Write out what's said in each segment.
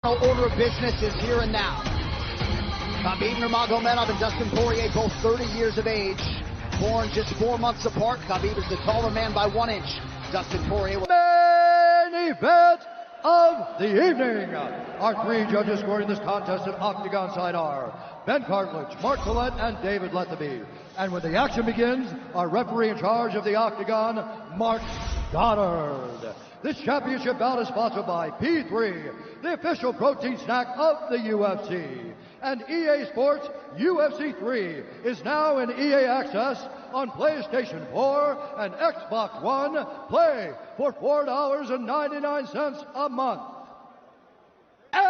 Order of business is here and now. Khabib Nurmagomedov and Dustin Poirier, both 30 years of age, born just 4 months apart. Khabib is the taller man by 1 inch. Dustin Poirier. Main event of the evening. Our 3 judges scoring this contest at Octagon side are Ben Cartledge, Mark Collette, and David Lethaby. And when the action begins, our referee in charge of the Octagon, Mark Goddard. This championship bout is sponsored by P3, the official protein snack of the UFC. And EA Sports UFC 3 is now in EA Access on PlayStation 4 and Xbox One. Play for $4.99 a month. And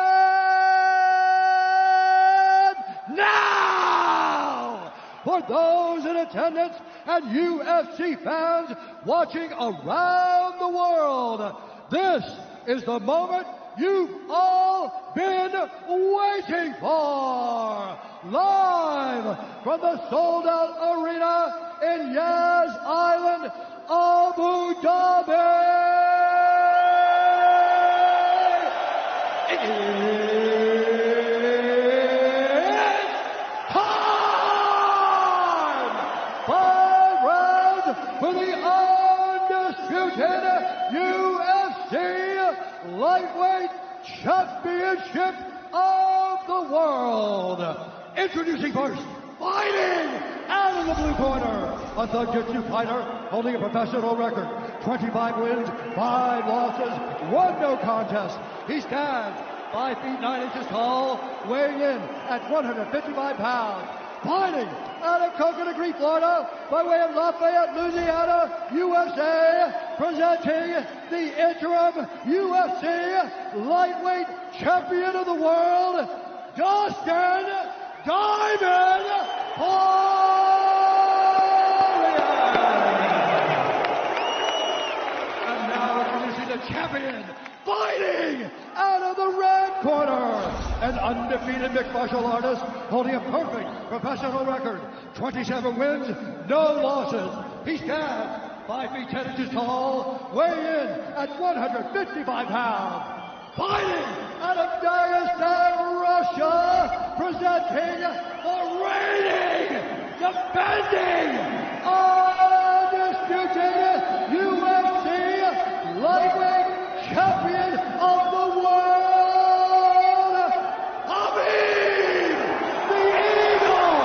now, for those in attendance and UFC fans watching around the world, this is the moment you've all been waiting for. Live from the sold-out arena in Yas Island, Abu Dhabi. It's time! 5 rounds for the undisputed UFC Lightweight Championship of the world. Introducing first, fighting out of the blue corner, a Thug-Jitsu fighter holding a professional record, 25 wins, 5 losses, 1 no contest. He stands 5 feet 9 inches tall, weighing in at 155 pounds. Fighting out of Coconut Creek, Florida, by way of Lafayette, Louisiana, USA, presenting the interim UFC Lightweight Champion of the World, Dustin Diamond Poirier. And now introducing the champion, fighting out of the red corner, an undefeated mixed martial artist holding a perfect professional record, 27 wins, no losses. He stands 5 feet 10 inches tall, weighing in at 155 pounds. Fighting out of Dagestan, Russia, presenting the reigning, defending, undisputed UFC Lightweight Champion of the world, Hhabib, the Eagle,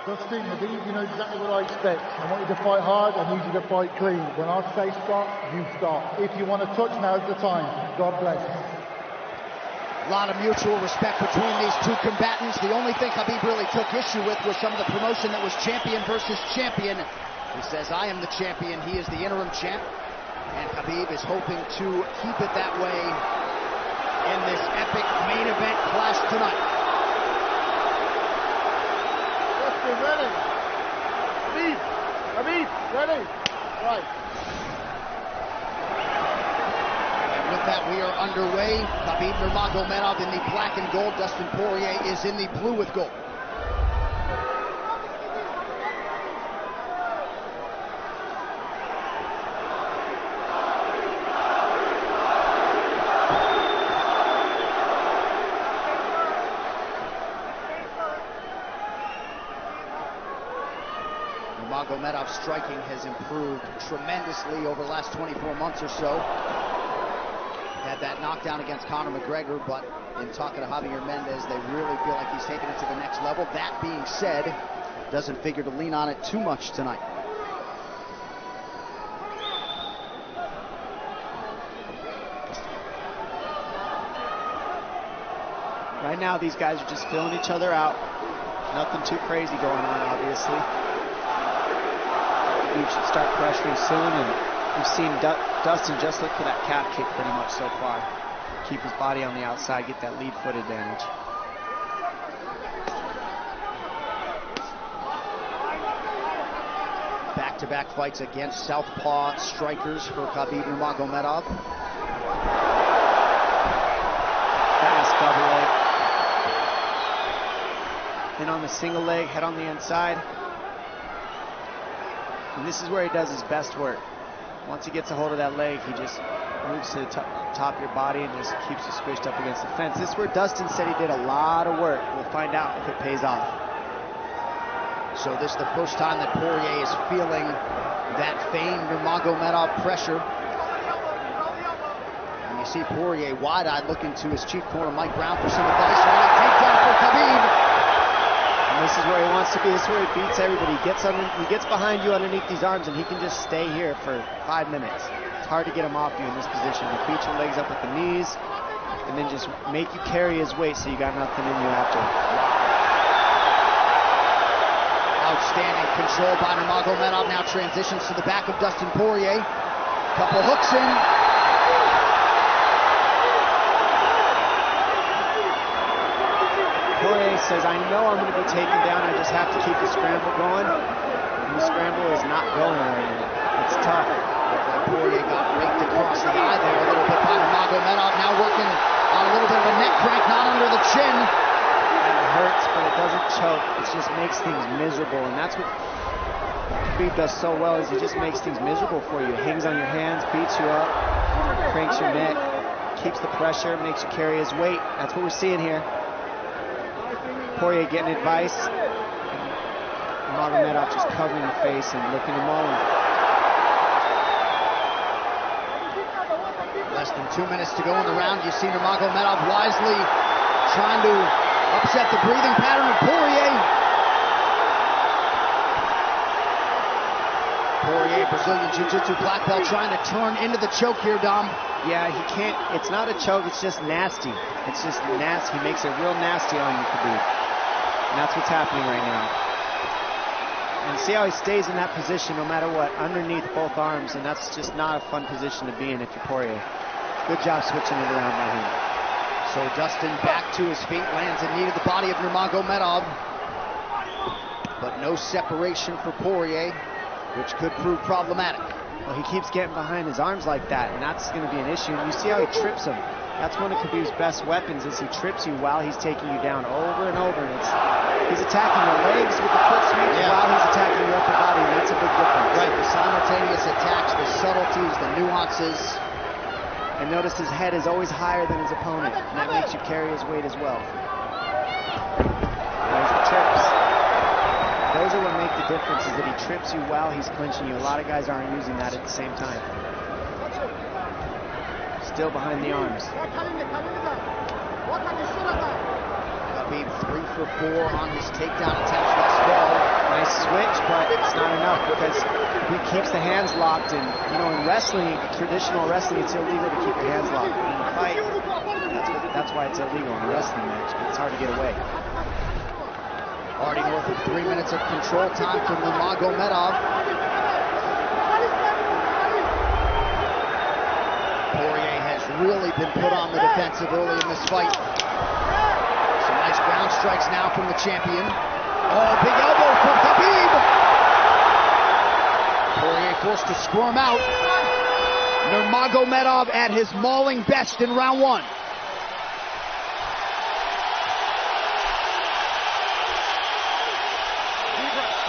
Dustin, Hhabib, you know exactly what I expect. I want you to fight hard, I need you to fight clean. When I say stop, you stop. If you want to touch, now's the time. God bless. A lot of mutual respect between these 2 combatants. The only thing Khabib really took issue with was some of the promotion that was champion versus champion. He says, I am the champion, he is the interim champ. And Khabib is hoping to keep it that way in this epic main event clash tonight. Dustin, ready? Hhabib, ready? Right. With that, we are underway. Khabib Nurmagomedov in the black and gold. Dustin Poirier is in the blue with gold. Nurmagomedov's striking has improved tremendously over the last 24 months or so. Had that knockdown against Conor McGregor, but in talking to Javier Mendez, they really feel like he's taking it to the next level. That being said, doesn't figure to lean on it too much tonight. Right now, these guys are just filling each other out. Nothing too crazy going on, obviously. We should start pressuring soon, and we've seen Dustin just look for that calf kick pretty much so far. Keep his body on the outside, get that lead foot advantage. Back-to-back fights against southpaw strikers for Khabib Nurmagomedov. Fast double leg. in on the single leg, head on the inside. And this is where he does his best work. Once he gets a hold of that leg, he just moves to the top of your body and just keeps you squished up against the fence. This is where Dustin said he did a lot of work. We'll find out if it pays off. So this is the first time that Poirier is feeling that famed Nurmagomedov pressure. And you see Poirier wide-eyed looking to his chief corner, Mike Brown, for some advice. Right, takedown for Khabib. And this is where he wants to be. This is where he beats everybody. He gets behind you underneath these arms, and he can just stay here for 5 minutes. It's hard to get him off you in this position. You beat your legs up with the knees, and then just make you carry his weight so you got nothing in you after. Outstanding control by Nurmagomedov. Now transitions to the back of Dustin Poirier. Couple hooks in. Poirier says, I know I'm going to be taken down. I just have to keep the scramble going. And the scramble is not going right now. It's tough. Poirier got raked across the eye there a little bit by Nurmagomedov. Now working on a little bit of a neck crank, not under the chin. It hurts, but it doesn't choke. It just makes things miserable, and that's what Hafid does so well, is he just makes things miserable for you. Hangs on your hands, beats you up, cranks your neck, keeps the pressure, makes you carry his weight. That's what we're seeing here. Poirier getting advice, and Nurmagomedov just covering the face and looking him all in. Less than 2 minutes to go in the round. You see Nurmagomedov wisely trying to upset the breathing pattern of Poirier. Poirier, Brazilian Jiu-Jitsu black belt, trying to turn into the choke here, Dom. Yeah, he can't. It's not a choke. It's just nasty. It's just nasty. He makes it real nasty on you, Khabib. And that's what's happening right now. And see how he stays in that position no matter what, underneath both arms, and that's just not a fun position to be in if you're Poirier. Good job switching it around by him. So Dustin back to his feet, lands a knee to the body of Nurmagomedov. But no separation for Poirier, which could prove problematic. Well, he keeps getting behind his arms like that, and that's going to be an issue. And you see how he trips him. That's one of Khabib's best weapons, is he trips you while he's taking you down over and over. And he's attacking your legs with the foot sweep while he's attacking your upper body, and that's a big difference. Right, the simultaneous attacks, the subtleties, the nuances. And notice his head is always higher than his opponent, and that makes you carry his weight as well. There's the trips. Those are what make the difference, is that he trips you while he's clinching you. A lot of guys aren't using that at the same time. Still behind the arms. Khabib 3 for 4 on his takedown attempts thus far. Nice switch, but it's not enough because he keeps the hands locked. And you know, in wrestling, traditional wrestling, it's illegal to keep your hands locked. In a fight, that's why it's illegal in a wrestling match, but it's hard to get away. Already north of 3 minutes of control time for Nurmagomedov. Poirier has really been put on the defensive early in this fight. Some nice ground strikes now from the champion. Oh, big elbow for Khabib. Poirier forced to squirm out. Nurmagomedov at his mauling best in round 1.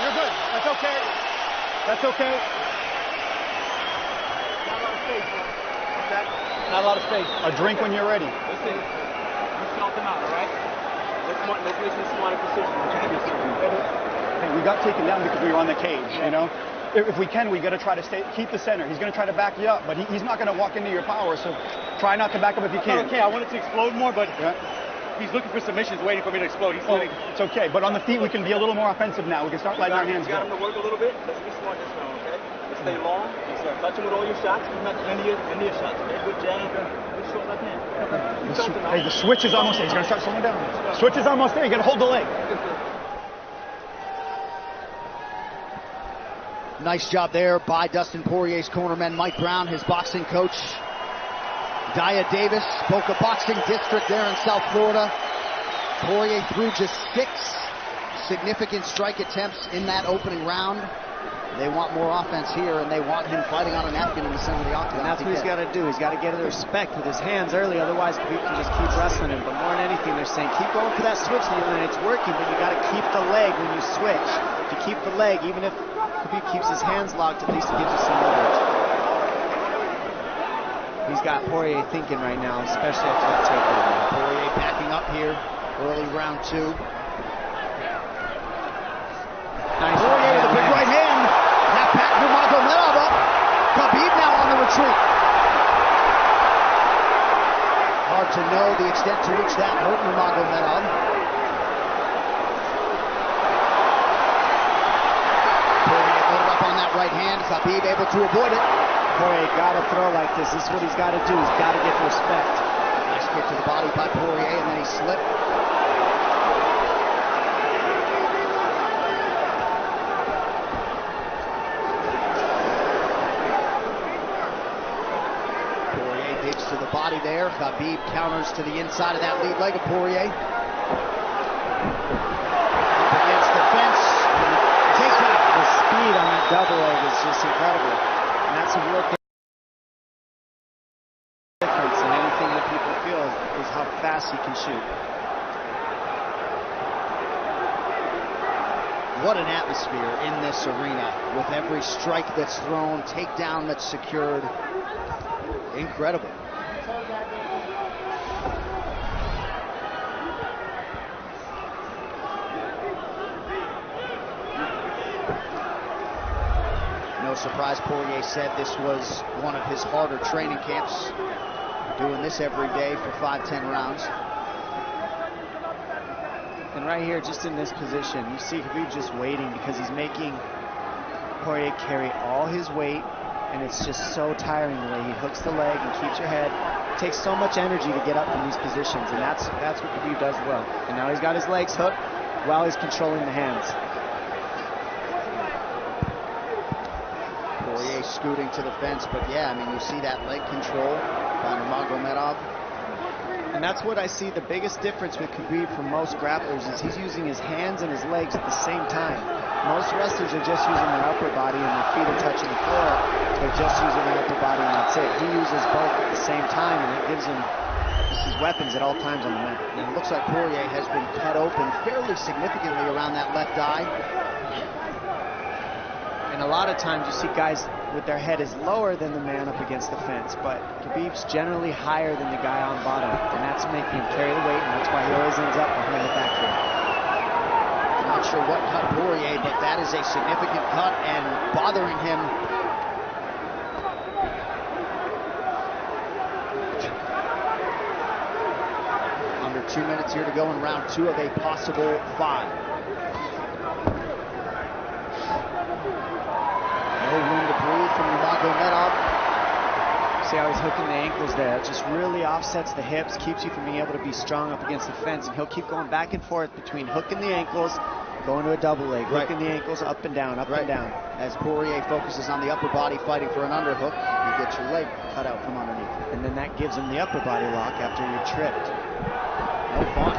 You're good. That's okay. That's okay. Not a lot of space. A drink when you're ready. Listen, you felt him out, all right? Let's make this smart decision. Hey, we got taken down because we were on the cage, you know? If we can, we got to try to keep the center. He's going to try to back you up, but he's not going to walk into your power, so try not to back up if you can. Okay, I wanted to explode more, but he's looking for submissions, waiting for me to explode. It's okay, but on the feet, we can be a little more offensive now. We can start letting our hands go. You got him to work a little bit. Let's be smart this round, okay? Let's stay long. Let's start touching with all your shots. He's not any of your shots, okay? Good jab, good short left hand. Hey, the switch is almost there. He's going to start slowing down. Switch is almost there. You got to hold the leg. Nice job there by Dustin Poirier's cornerman, Mike Brown, his boxing coach, Dia Davis, Boca Boxing District there in South Florida. Poirier threw just 6 significant strike attempts in that opening round. They want more offense here, and they want him fighting on a napkin in the center of the octagon. And that's what he's got to do. He's got to get the respect with his hands early, otherwise Khabib can just keep wrestling him. But more than anything, they're saying keep going for that switch, and it's working, but you got to keep the leg when you switch. If you keep the leg, even if Khabib keeps his hands locked, at least it gives you some leverage. He's got Poirier thinking right now, especially after that takedown. Poirier backing up here, early round 2. Nice Poirier with a big right hand. That back Nurmagomedov up. Khabib now on the retreat. Hard to know the extent to which that hurt Nurmagomedov. Poirier loaded up on that right hand. Khabib able to avoid it. Poirier got to throw like this. This is what he's got to do. He's got to get the respect. Nice kick to the body by Poirier, and then he slipped. Poirier digs to the body there. Khabib counters to the inside of that lead leg of Poirier. Up against the fence. Takedown. The speed on that double leg is just incredible. And that's a real difference in anything that people feel is how fast he can shoot. What an atmosphere in this arena with every strike that's thrown, takedown that's secured. Incredible. No surprise, Poirier said this was one of his harder training camps. Doing this every day for 5-10 rounds. And right here, just in this position, you see Khabib just waiting because he's making Poirier carry all his weight, and it's just so tiring the way he hooks the leg and keeps your head. It takes so much energy to get up from these positions, and that's what Khabib does well. And now he's got his legs hooked while he's controlling the hands. Poirier scooting to the fence, but yeah, I mean, you see that leg control by Nurmagomedov. And that's what I see the biggest difference with Khabib from most grapplers is he's using his hands and his legs at the same time. Most wrestlers are just using their upper body and their feet are touching the floor. They're just using their upper body and that's it. He uses both at the same time, and it gives him his weapons at all times on the mat. And it looks like Poirier has been cut open fairly significantly around that left eye. And a lot of times you see guys with their head is lower than the man up against the fence, but Khabib's generally higher than the guy on bottom, and that's making him carry the weight, and that's why he always ends up behind the back here. I'm not sure what cut Poirier, but that is a significant cut and bothering him. Under 2 minutes here to go in round 2 of a possible 5. No room to breathe from Nurmagomedov. See how he's hooking the ankles there. It just really offsets the hips, keeps you from being able to be strong up against the fence, and he'll keep going back and forth between hooking the ankles, going to a double leg, hooking the ankles up and down, up and down. As Poirier focuses on the upper body fighting for an underhook, you get your leg cut out from underneath. And then that gives him the upper body lock after you're tripped. No fun.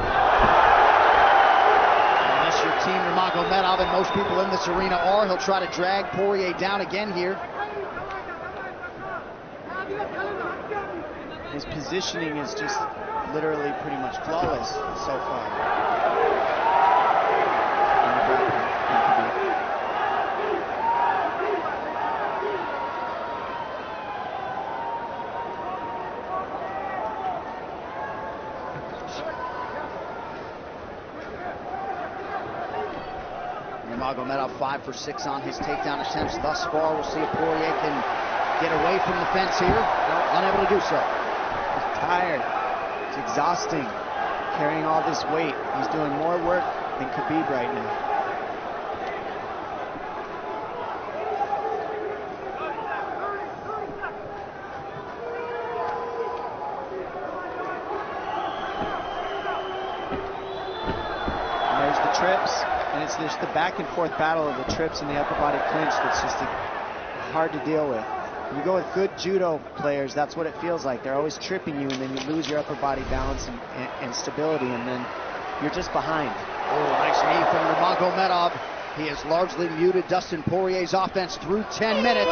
Unless you're Team Nurmagomedov, and most people in this arena are, he'll try to drag Poirier down again here. His positioning is just literally pretty much flawless so far. Nurmagomedov 5 for 6 on his takedown attempts thus far. We'll see if Poirier can get away from the fence here. Unable to do so. He's tired. It's exhausting carrying all this weight. He's doing more work than Khabib right now. And there's the trips, and it's just the back and forth battle of the trips and the upper body clinch that's just hard to deal with. When you go with good judo players, that's what it feels like. They're always tripping you, and then you lose your upper body balance and stability, and then you're just behind. Oh, nice knee from Nurmagomedov. He has largely muted Dustin Poirier's offense through 10 minutes.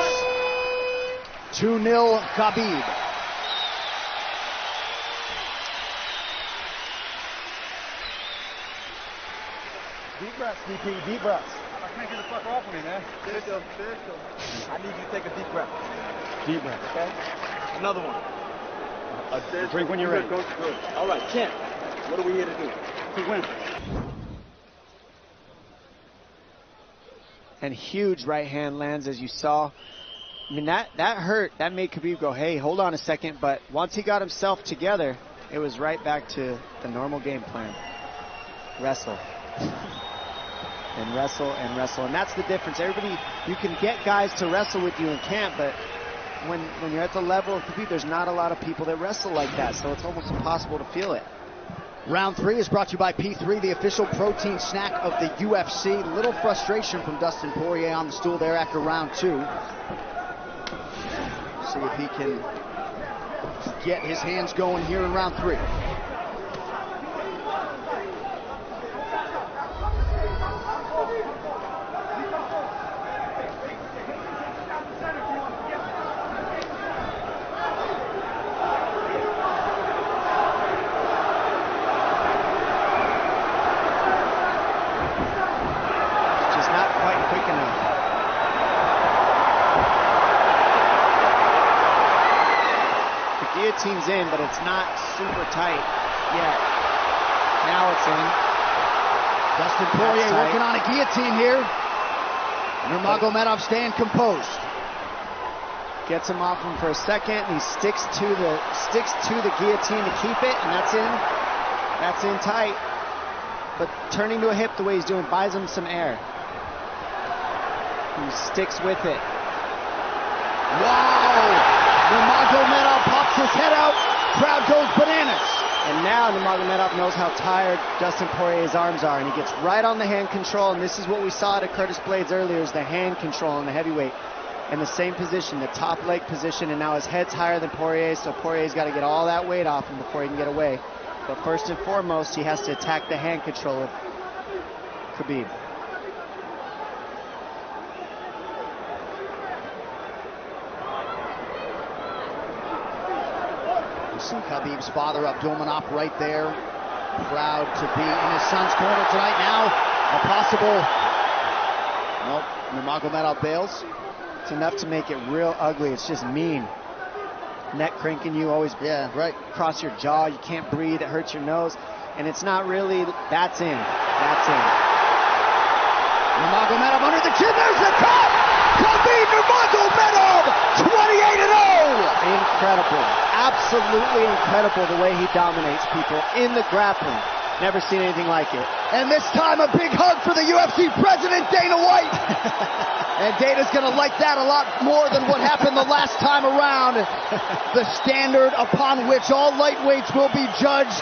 2-0 Khabib. Deep breaths, DP, deep breaths. I can't get the fuck off of me, man. I need you to take a deep breath. Deep breaths. Okay? Another one. Drink when you're ready. Good. All right, Kent. What are we here to do? To win. And huge right hand lands, as you saw. I mean, that hurt. That made Khabib go, hey, hold on a second. But once he got himself together, it was right back to the normal game plan. Wrestle. And wrestle and wrestle. And that's the difference. Everybody, you can get guys to wrestle with you in camp, but when you're at the level of Khabib, there's not a lot of people that wrestle like that. So it's almost impossible to feel it. Round 3 is brought to you by P3, the official protein snack of the UFC. Little frustration from Dustin Poirier on the stool there after round 2. See if he can get his hands going here in round 3. Guillotine's in, but it's not super tight yet. Now it's in. Dustin Poirier working on a guillotine here. Nurmagomedov staying composed. Gets him off him for a second. And he sticks to the guillotine to keep it, and that's in. That's in tight. But turning to a hip the way he's doing buys him some air. He sticks with it. Wow! Nurmagomedov pops his head out, crowd goes bananas. And now Nurmagomedov knows how tired Dustin Poirier's arms are, and he gets right on the hand control, and this is what we saw at Curtis Blades earlier, is the hand control on the heavyweight. In the same position, the top leg position, and now his head's higher than Poirier, so Poirier's got to get all that weight off him before he can get away. But first and foremost, he has to attack the hand control of Khabib. See Khabib's father, Abdulmanap, right there. Proud to be in his son's corner tonight. Now, a possible... Nope, Nurmagomedov bails. It's enough to make it real ugly. It's just mean. Neck cranking you, always across your jaw. You can't breathe. It hurts your nose. And it's not really... That's in. That's in. Nurmagomedov under the chin. There's the cut! Khabib Nurmagomedov, 28-0! Incredible. Absolutely incredible the way he dominates people in the grappling. Never seen anything like it. And this time a big hug for the UFC president, Dana White. And Dana's going to like that a lot more than what happened the last time around. The standard upon which all lightweights will be judged.